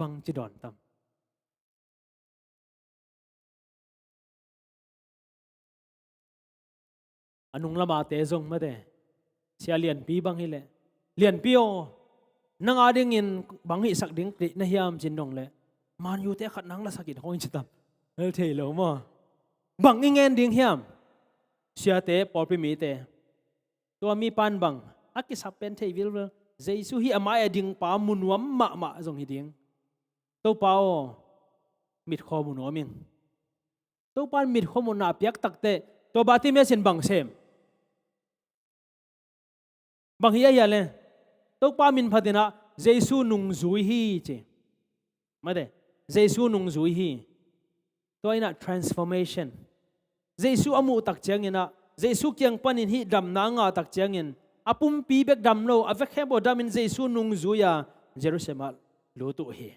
bang chi don tam anung lama te zong ma de sia lian pi bang hi le lian pi o nang ading in bang hi sak ding na hiam chin dong le man yu te khat nang la sakit hoin chi tam el thei lo mo bang ingen ding hiam sia te por pi mi te to mi pan bang akki sap pen thei vil jesu hi amai ading pa munuam ma zong hi ding to pao mit kho mu no ming to pan mit kho mu na piak tak te to ba ti me sin bang sem bang hi ya le to pa min phadina jesu nung zui hi che ma de jesu nung zui hi to ina transformation jesu amu tak chang ina jesu kyang panin hi dam na nga tak chang in apum pi bek dam lo avek he bo dam in jesu nung zuya jerusalem lo tu hi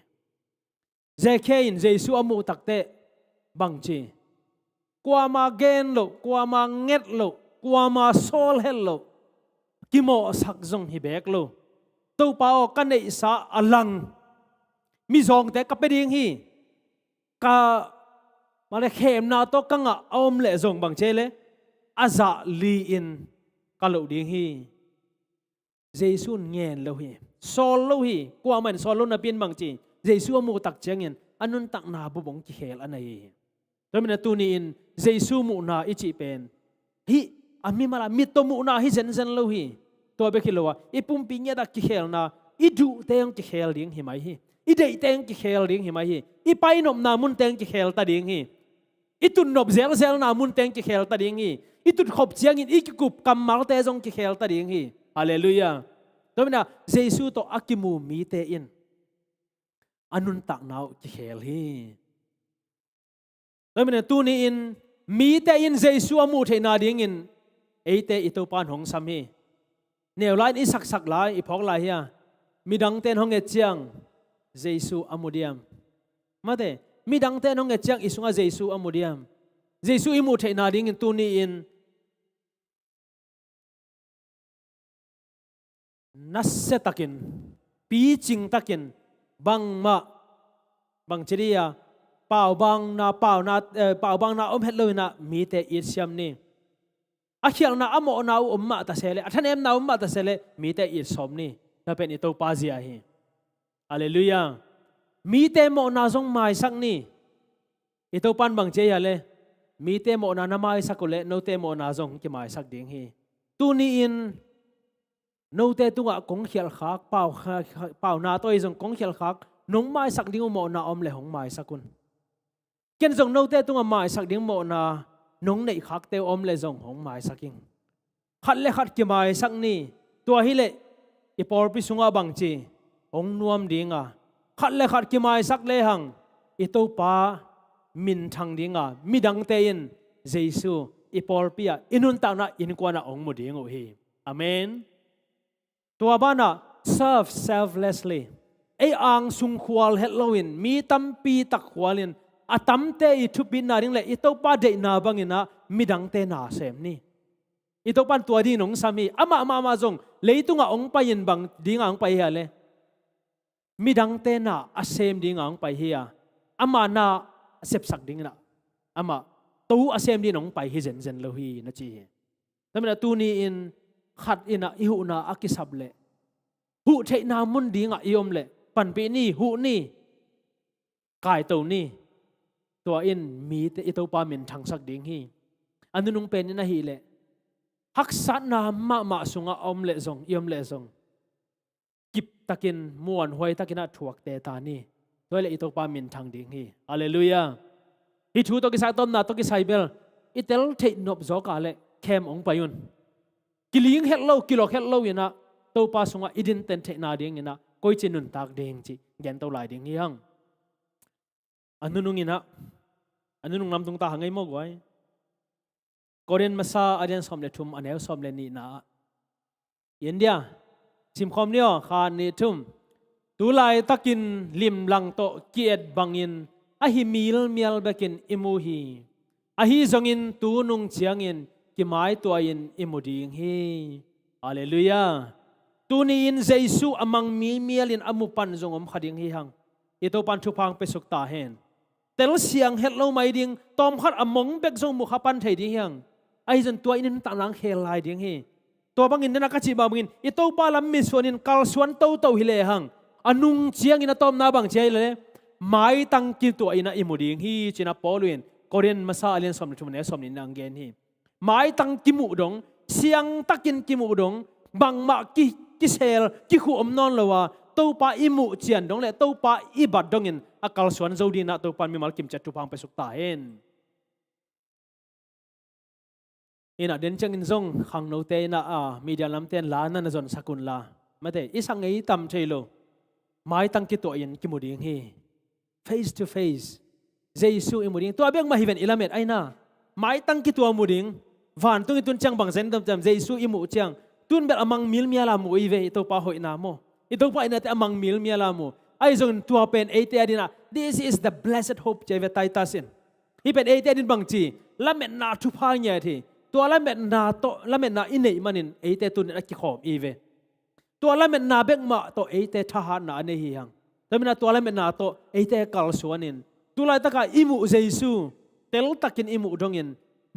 zekein jesu amu tak te bang chi kwa ma gen lo kwa ma nget lo kwa ma sol hel lo kimo sak zong hi bek lo to pao kan nei sa alang mi zong te ka pe ding hi ka male khem na to kanga om le zong bang chele aza li in ka lo ding hi jesu ngen lo hi sol lo hi kwa man sol lo na pin bang chi jesu mu tak chengin anun tak na bu bong ki khel anai ramina tu ni in jesu mu na ichi pen hi ami mala mit to mu na hi zen zen lo hi to be khilowa ipum pi nya da ki khel na idu teng ki khel ding hi mai hi idei teng ki khel ding hi mai hi ipai nom na mun teng ki khel ta ding hi itun nop zel zel na mun teng ki khel ta ding hi itun khop chiang in ikikup kamal te jong ki khel ta ding hi hallelujah domina jesu to akimu mi te in anun tak nau ki khel hi domina tu ni in mi te in jesu amu the na ding in eite ito pan hong sam hi neu lai i sak sak lai i phok lai hi mi dang ten hong e chiang jesu amudiam mate mi dang ten hong e chiang isunga jesu amudiam jesu imu the na ding in tu ni in nasse takin pi ching takin bang ma bang chiria pau bang na om het loina mi te i siam ni a khial na amo na umma ta sele athanem na umma ta sele mi te i som ni ta pen ito pa zia hi hallelujah mi te mo na zong mai sak ni ito pan bang che ya le mi te mo na mai sak ko le no te mo na zong ki mai sak ding hi tu ni in no te tunga kong khial khak pau na toi zong kong khial khak nong mai sak ding mo na om le hong mai sakun ken zong no te tunga mai sak ding mo na nong nei khak te om le zong hong mai saking khat le khat ki mai sak ni tua hi le i por pi sunga bang chi ong nuam dinga khat le khat ki mai sak le hang i to pa min thang dinga midang te in jesu i por pia inun ta na in kwa na ong mu ding o hi amen tua bana serve selflessly ai ang sung khwal helloin mi tam pi tak khwalin atam te I thupin na ring le ito pa de na bangina midang te na sem ni ito pan tua di nong sami ama zong leitunga ong payin bang dinga ong pai hale midang te na asem dinga ong pai hia ama na sep sak ding na ama tu asem di nong pai hi zen zen lo hi na chi tamina tu ni in khat ina ihu na akisable hu the na mun dinga iom le pan pi ni hu ni kai to ni tua in mi te ito pa min thang sak ding hi anunung pen na hi le haksa na ma sunga om le zong iom le zong kip takin muan hoi takina thuak te ta ni toile ito pa min thang ding hi hallelujah hi thu to ki sa tom na to ki saibel itel the nop zo ka le khem ong payun kiling hello kilo hello ina to pa sunga idin ten the na ding ina koi chinun tak ding chi gen to lai ding hi hang anunung nam tung ta hangai mo goi korean masa adian som le thum anel som le ni na india sim khom nio khan ni thum tu lai takin lim lang to kiet bangin a hi mil mial bekin imuhi a hi zongin tu nung chiangin ki mai to in imuding hi hallelujah tu ni in jesu amang mi mialin amupan zongom khading hi hang ito pan thu phang pe suk ta hen tel siang het lo mai ding tom khat among bek zong mu khapan thei ding yang ai jan tua in ta nang khel lai ding hi to bangin na ka chi ba bangin ito pa lam mi sonin kal suan to to hi le hang anung chiang ina tom na bang chei le mai tang ki to ina imuding hi china poluin korean masa alien som thum ne som ni nang gen hi mai tang ki mu dong siang takin ki mu dong bang ma ki sel ki khu om non lawa to pa imu chian dong le to pa i bat dong in akal suan zo di na to pan mi mal kim chat tu phang pe suk ta hen ina den chang in zong khang no te na media lam ten la na zon sakun la mate isang ei tam thelo mai tang ki to yin ki muding hi face to face jesu imuding to abeng ma hiven ilamet aina mai tang ki to muding van tung itun chang bang zen tam jesu imu chang tun bel amang mil mia la mu ive to pa hoi na mo ito pa ina te amang mil mia la mu ai zon tua pen ate adina this is the blessed hope jeve taitasin hi pen ate adin bang chi lamet na thu pha nya thiตัวละเม็ดนาโตละเม็ดนาอินเนมันอินเอเตตุนอักขิขอมอีเวตัวละเม็ดนาเบกมาโตเอเตทหารนาเนหิยังแต่เมื่อตัวละเม็ดนาโตเอเตกัลสวนินตัวละตะกาอิมุเจซูเตลตักินอิมุดงอิน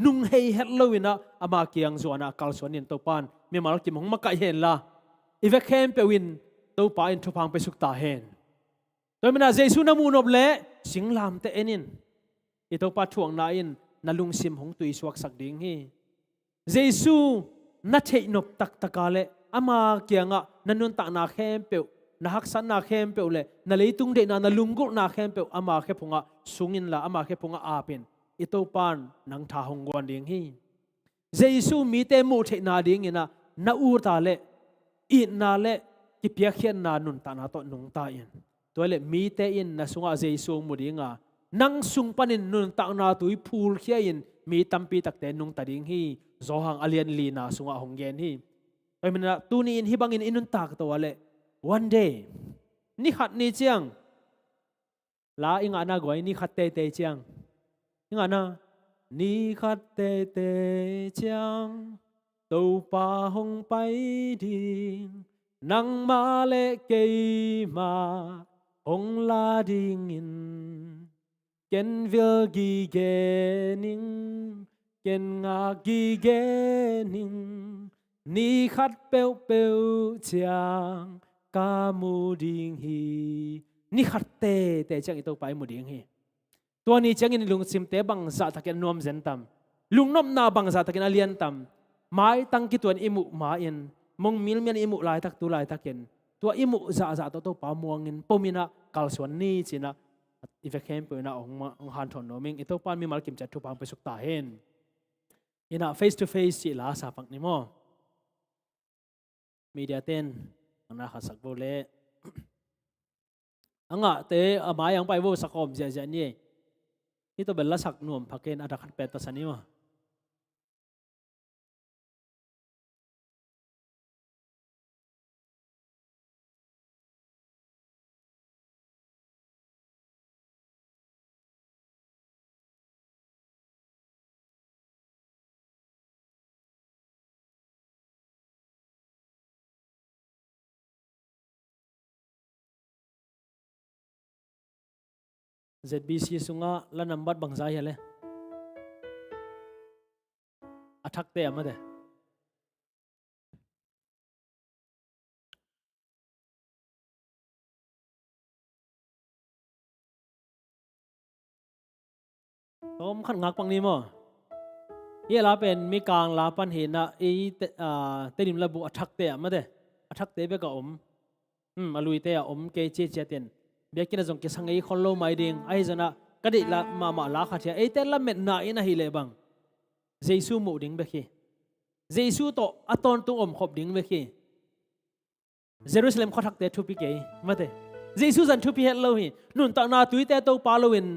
นุ่งเฮเฮลโลวินะอามาเกียงสวนากัลสวนินตัวปานมีมาลกิมหงมักกะเห็นละอีเวเคมเปวินตัวปานทุพังไปสุกตาเห็นตัวเมื่อเจซูนามูนบเละสิงลามเตเอนินอีตัวปาถ่วงนาอินนาลุงซิมหงตุยสวักสักดิ่งฮีJesu na thei nop tak takale ama kianga nanun ta na khem pe na haksan na khem pe le na leitung de na lungul na khem pe ama khe phunga sungin la ama khe phunga apin ito pan nang tha hongwan ding hi Jesu mi te mu thei na ding ina na ur ta le I na le ki pia khian na nun ta na to nung ta in to le mi te in na sunga Jesu mu dinga nang sung panin nun ta na tui phul khia in mi tampi takte nung ta ding hi zohang alien li na sunga honggen hi ai mina tuni in hibangin inun tak to wale one day ni khat ni chiang la inga na goi ni khat te te chiang inga na ni khat te te chiang to pa hong pai ding nang ma le ke ma hong la ding in ken vil gi gening ken nga gi gening ni khat peu peu chiang ka mu ding hi ni khat te te chang ito pai mu ding hi to ni chang in lung sim te bang za taken nom zen tam lung nom na bang za taken alian tam mai tang ki tuan imu ma in mong mil mian imu lai tak tu lai taken to imu za za to pa muangin pomina kalswan ni china ife khem pe na ong han thon noming ito pan mi mal kim chat thu pang pe suk ta hen ina face to face chi la sa pak ni mo media ten ana kha sak bo le anga te ama yang pai bo sakom ja ja ni ito bella sak nuam phaken ada khat pet ta sani ma ZBC sunga la number bangza yale athak te amade tom khan ngak pang ni mo ye la pen mi kang la pan he na e tenim la bu athak te amade athak te be ka alui te om ke che che ten bekin jong ke sangai kholo mai ding ai jana kadi la ma la kha thia e te la met na ina hi le bang Jesu mu ding be khi Jesu to aton tu om khop ding be khi Jerusalem khothak te thu pi ke mate Jesu jan thu pi het lo hi nun ta na tui te to pa lo in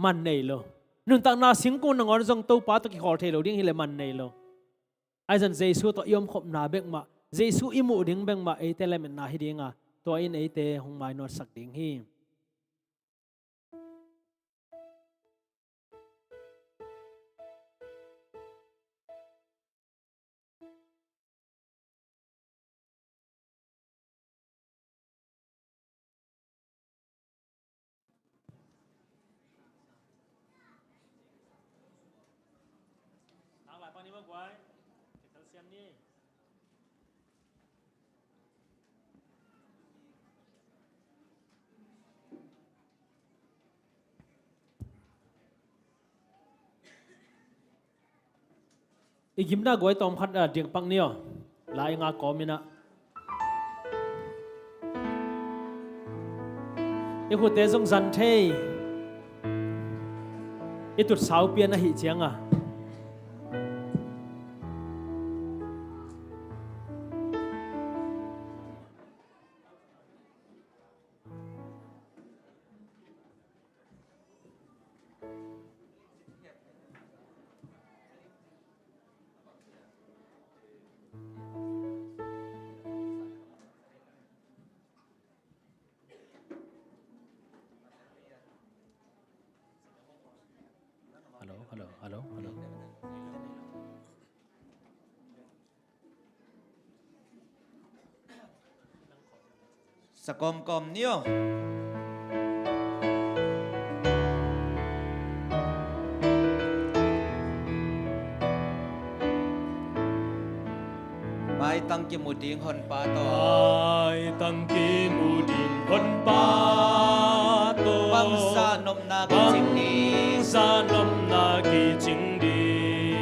man nei lo nun ta na sing ku nangor jong to pa to ki khol the lo ding hi le man nei lo ai jan Jesu to yom khop na bek ma Jesu imu ding beng ma e te le met na hi dinga to in e te hong mai not sak ding hi ni mo guai calcium ni igimna guai tom khat ding pang niyo lai nga komina iku te jong zan thei itut sau pian a hi chianga hello Sakom niyo. Mai tăng kim một tiếng hồn pa to. ai tăng kim mu din hon pa to Bang sa nom na kinh đi. sa nom na ki ching di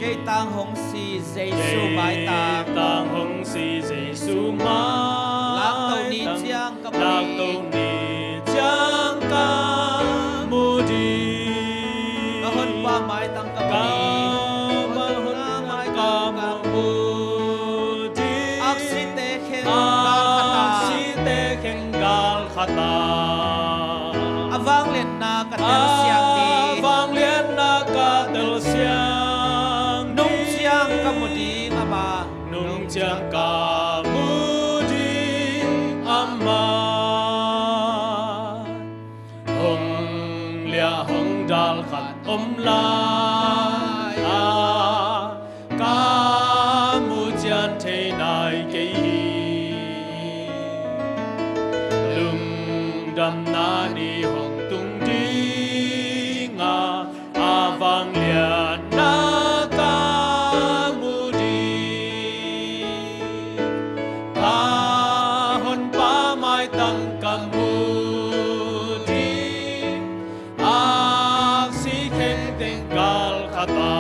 Cây tang hong si Giêsu mai tang. tang hong si Giêsu mai Lạc tàu ni chiang cầm lạc đi. tàu ni chiang ca mu di Nó hồn pa mai tăng cầm ca đi. ma hon mai ca mu di Aksite khen si te khen gal khata Avang lên na katel siang đi. vang liên na ca tel siang Nung chiang cầm một đi ngà ba. nung chiang ca mu di amma hong lia hong dal khat lai ca mu chian thế nai ke lum dam na ni hong tung di nga avang lia na ca mu di ca hon pa mai tăng ca mu di ak si khen tên gal khata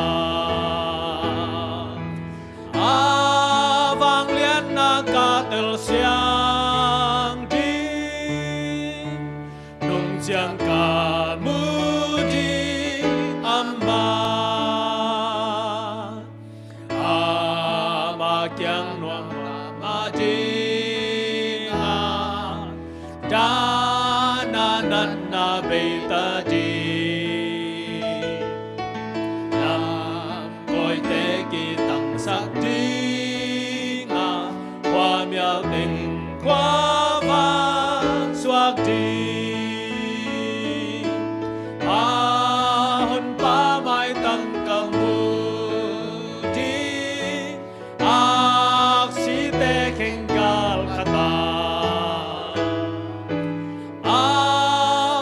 avang lia na ca tel siang di nung chiang ca mu di amma ama kyang nuang ma di ha da na nan na be ta di nam coi te ki tăng sắc di nga hoa miao tình hoa vang xoạc đi hon pa mai tăng ca mu di ak si te khen gal khata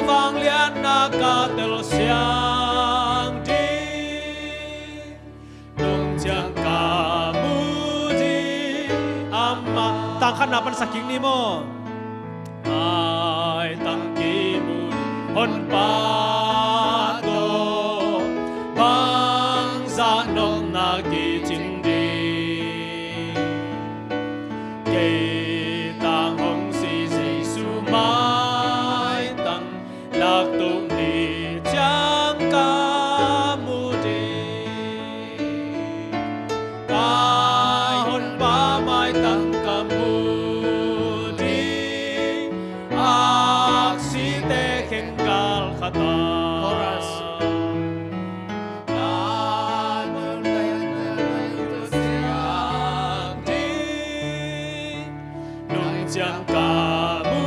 vang lian na ca tel siang di nung chiang ca mu di amma tang khan na pan saking ni mo ai tăng ki mu hon pa to bang za nom na ki ching di ke tang hong si Giêsu mai tăng lạc tu ni chang ca mu di ca hon pa mai tăng ca mu di ak si te khen gal khata Chorus. nung chiang ca mu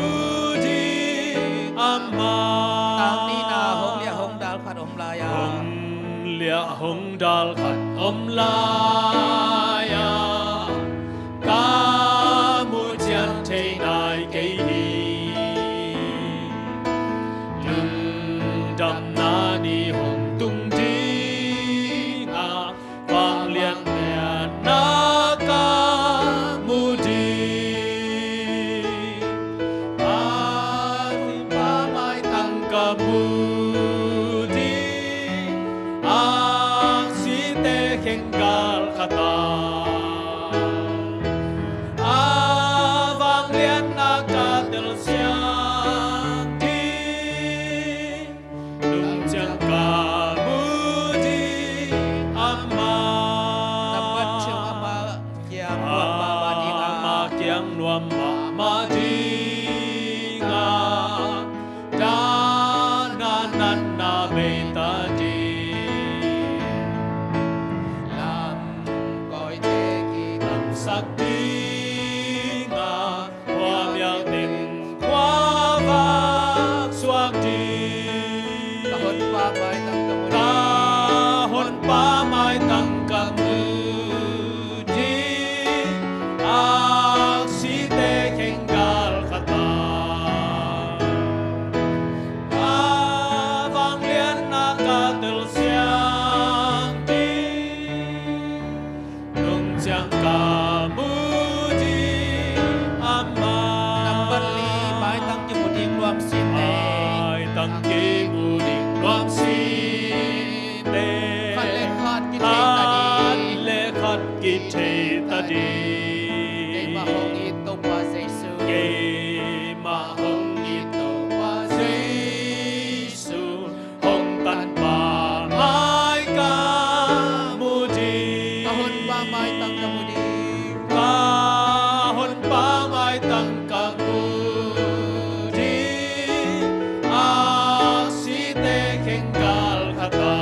di amma Tang ni na hong lia hong dal khat om la ya. hong lia hong dal khat om la ya ca mu chian thế nai ke hi lum dam na ni hong tung di nga vang kamudi ang site kenggal kata avang lian nakatel sianti nung jang kamudi amma Dapat siyang ama kiyang mama di ama kiang nuam mama dinga dananan na betadi lam koi teki ang sakti nga wamyang tim kwavak swakti kahon pa may tang kamuli kahon pa may tangkamudi ang site kenggal kata avang lian nakatel sianti nung jang kamudi ama Nambali may tang kimuding luam sine ay tangki muling luang sinte Kalekhat kitay tadi lekhat kite tadi Kay mahong ito pa sa Isu Kay mahong ito pa Jesu hong tan pa may kamudi Kahon pa may tang kamuli kahon pa may tangkamudi ang site kenggal kata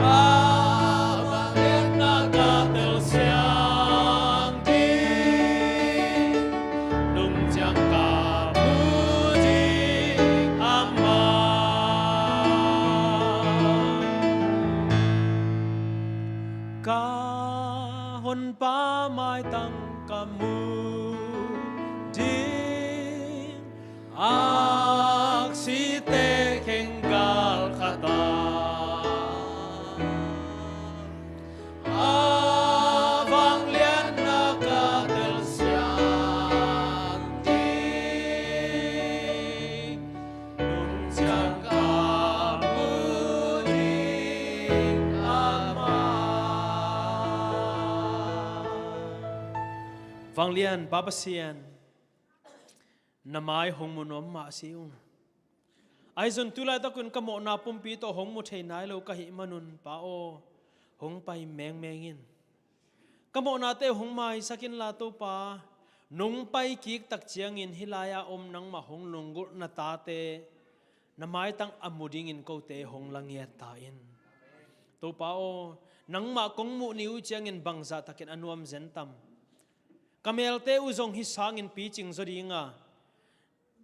abang lian nakatel sianti nung jang kamudi ama kahon pa may tangkamudi aksite kenggal kata avang lian nakatel sianti nung jang kamudi ama Vang lian babasian namay hong munom ma siung ai zon tulai ta kun kamo na pumpi to hong mu thei nai lo ka hi manun pao hong pai meng mengin kamo na te hong mai sakin la to pa nung pai kik tak chiang in hilaya om nang ma hong lungul na ta te namai tang amuding in ko te hong langia ta in to pao nang ma kong mu niu chiang in bangza takin anuam zentam kamel te uzong hisang in pitching zodinga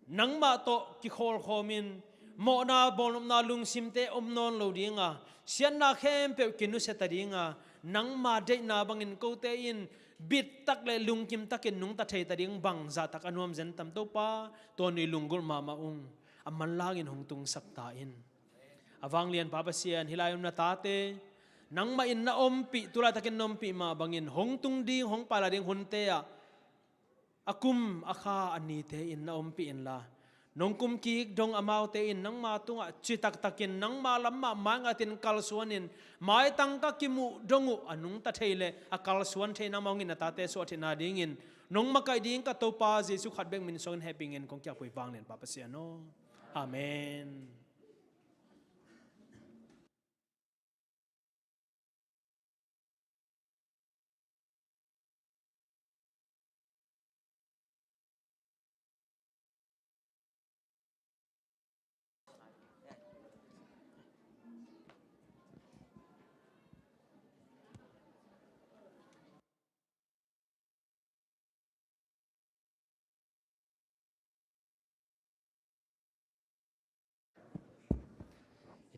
nang ma to ki khol khomin mo na bonum na lung simte omnon lo dinga sian na khem pe kinu setadinga nang ma de na bangin ko te in bit tak le lung kim takin nung ta thei tading bang za tak anuam zen tam to pa to ni lungul ma maung aman langin hong tung sakta in awang lian papasian hilayom na tate nang ma in na ompi tula takin nompi ma bangin hong tung ding hong pala ding hunte akum akha ani te in na ompi in la nong kum ki dong amau te in nang ma tunga chitak takin nang ma lamma mangatin kalsuanin mai tangka kimu dongu anung ta theile akal suan the na mongin ta te so thina dingin nong makai ding ka to pa jesu khat beng min song happy ngin kong kya pui wang len papa sia no amen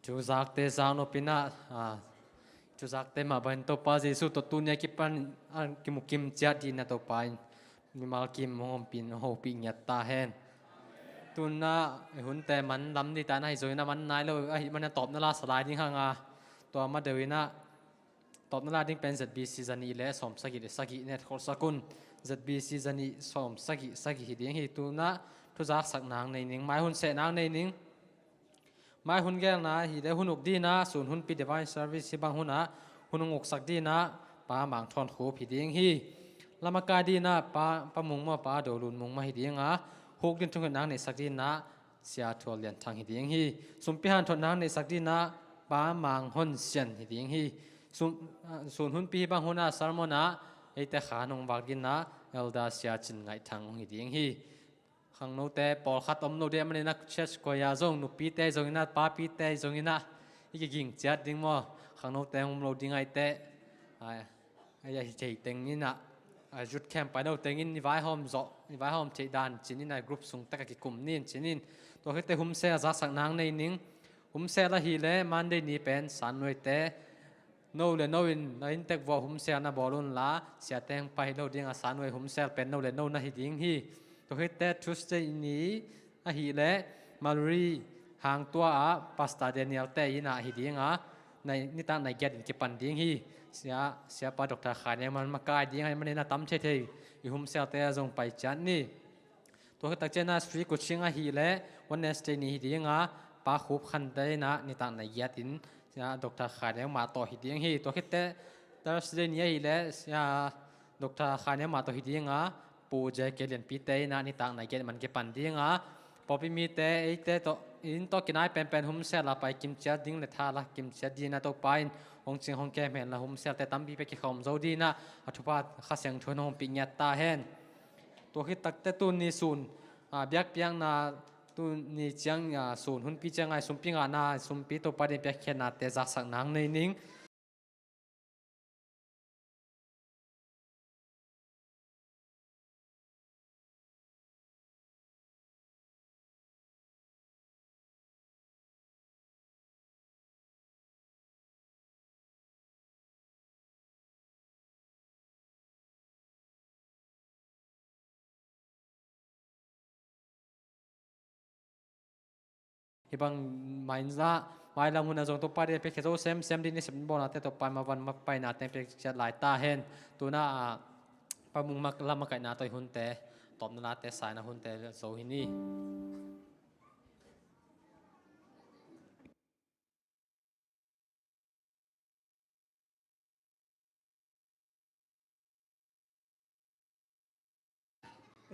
Chú giác tế giang nó pina chú giác tế mà bên tổ pa Giêsu tổ tu nhà kipan kim mục kim chia đi na tổ pa ni mal kim hom pin ho pi nhặt ta hen tu na hun te man lam đi ta na rồi na man nai lo ai man top na la slide ding hanga to ma dewi na top na la ding pen zb season i le som sagi net khol sakun zb season i som sagi hi ding hi tu na thu giác sắc nàng này nín mai hun sẽ nàng này nín mai hun gel na hi de hun uk di na sun hun pi divine service bang hun na hun ngok sak di na pa mang thon khu phi ding hi lama ka di na pa mung ma pa do lun mung ma hi ding a hok din thung nang ne sak di na sia thol lian thang hi ding hi sum pi han thon nang ne sak di na pa mang hon sian hi ding hi sun hun pi bang hun na sarmona ei te kha nong wak din na elda sia chin ngai thang hi ding hi khang no te pol khat om no de mane na church ko ya zong nu pi te zong ina pa pi te zong ina i ging chat ding mo khang no te om lo ding ai te ai ya hi chei teng ina a jut camp pa no teng in ni vai hom chei dan chin ina group sung ta ka ki kum nin chinin to he te hum se za sang nang nei ning hum se la hi le monday ni pen san noi te no le no in tek vo hum se na bolun la sia teng pa hi lo ding a san noi hum se pen no le no na hi ding hi to he te Tuesday ni a hi le Mallory hang tua a Pastor Daniel te ina hi ding a nei ni ta nai get in ki pan ding hi sia pa Dr. Khan yang man makai ding ai man na tam che the i hum se te zong pai chan ni to he tak chena street coaching a hi le Wednesday ni hi ding a pa khup khan te na ni ta nai get in sia Dr. Khan yang ma to hi ding hi to he te Thursday ni hi le sia Dr. Khan yang ma to hi ding aปูเจเกลียนปีเตนะนี่ต่างในเกณฑ์มันเก็บปันดิ้งอ่ะพอพี่มีเตไอเตโตอินโตกินไอเป็นหุ่มเซลละไปกิมเชียดิ้งเลท่าละกิมเชียดีนะโตไปองจริงองแกเห็นละหุ่มเซลแต่ตั้มพี่ไปกิขมโจดีนะอัฐุพัดข้าเสียงชวนองปิญญาตาเห็นตัวคิดตักเตตุนนี่ศูนย์เบียกเปียงนาตุนนี่เจียงศูนย์หุ่นปีเจียงไงสุ่มปีงานาสุ่มปีโตไปเดียกเขียนนาเตจักสักนางในนิ่งฮิบังไม่น่าไม่ละมุนจงตัวไปเรียนไปแค่ตัวเซมดินี่สิบบ่อนาเตตัวไปมาวันมาไปนาเต็มไปจัดหลายตาเห็นตัวน่าปะมุงมาละมาไก่นาตัวหุ่นเตตบนาเตสายนาหุ่นเตโซหินี่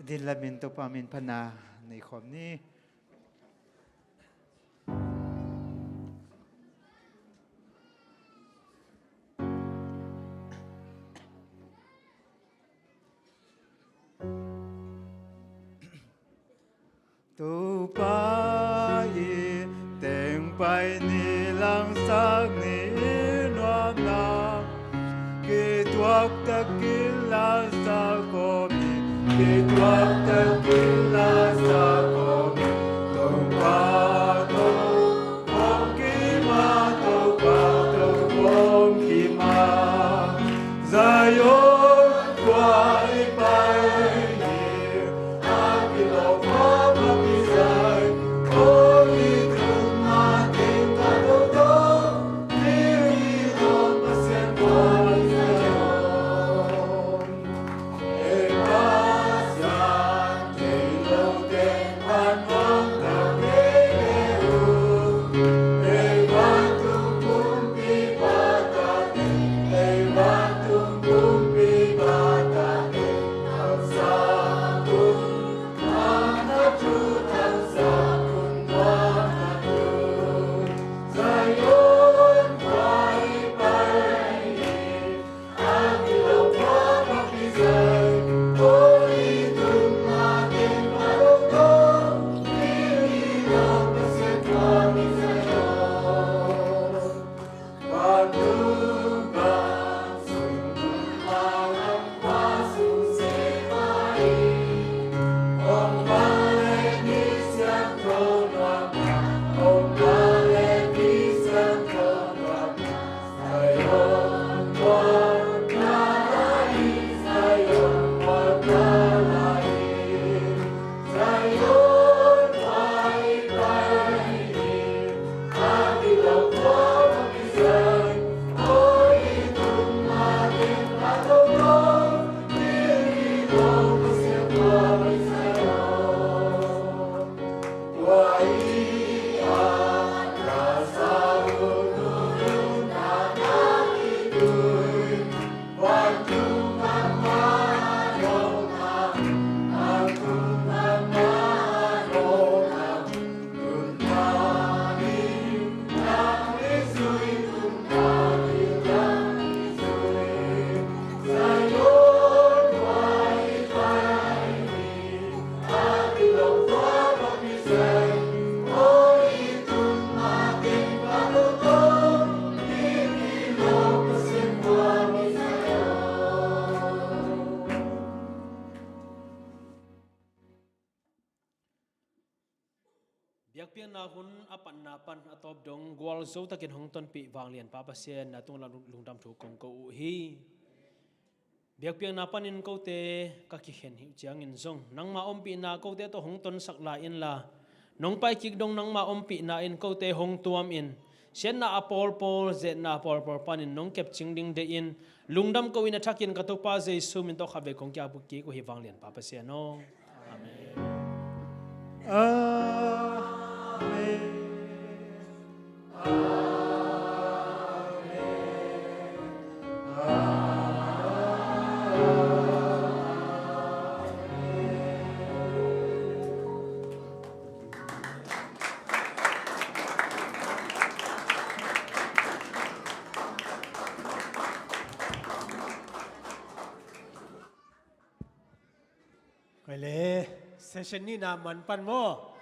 ดินละมินตัวปามินพนาในขอบนี้ตูไปแต่งไปนี่ลังสักนี่นวมนากิดวักตะกินลาสะโกมีกิดวักตะกินลาสะโกมีตูไปตูวงกิมาตูไปตูวงกิมาใจโยกว่าไปล biak piang na hun apan napan atop dong gwal zo takin hong ton pi wang lian pa pasien na tung la lungdam thu kong ko hi biak piang napan in ko te ka ki hen hi chiang in zong nang ma om pi na ko te to hong ton sak la in la nong pai kik dong nang ma om pi na in ko te hong tuam in sen na apol pol ze na apol pol panin nong kep ching ding de in lungdam ko in athakin ka to pa jesu min to khabe kong kya bu ki ko hi wang lian pa pasien no amen Kaya le, session ni naman pan mo.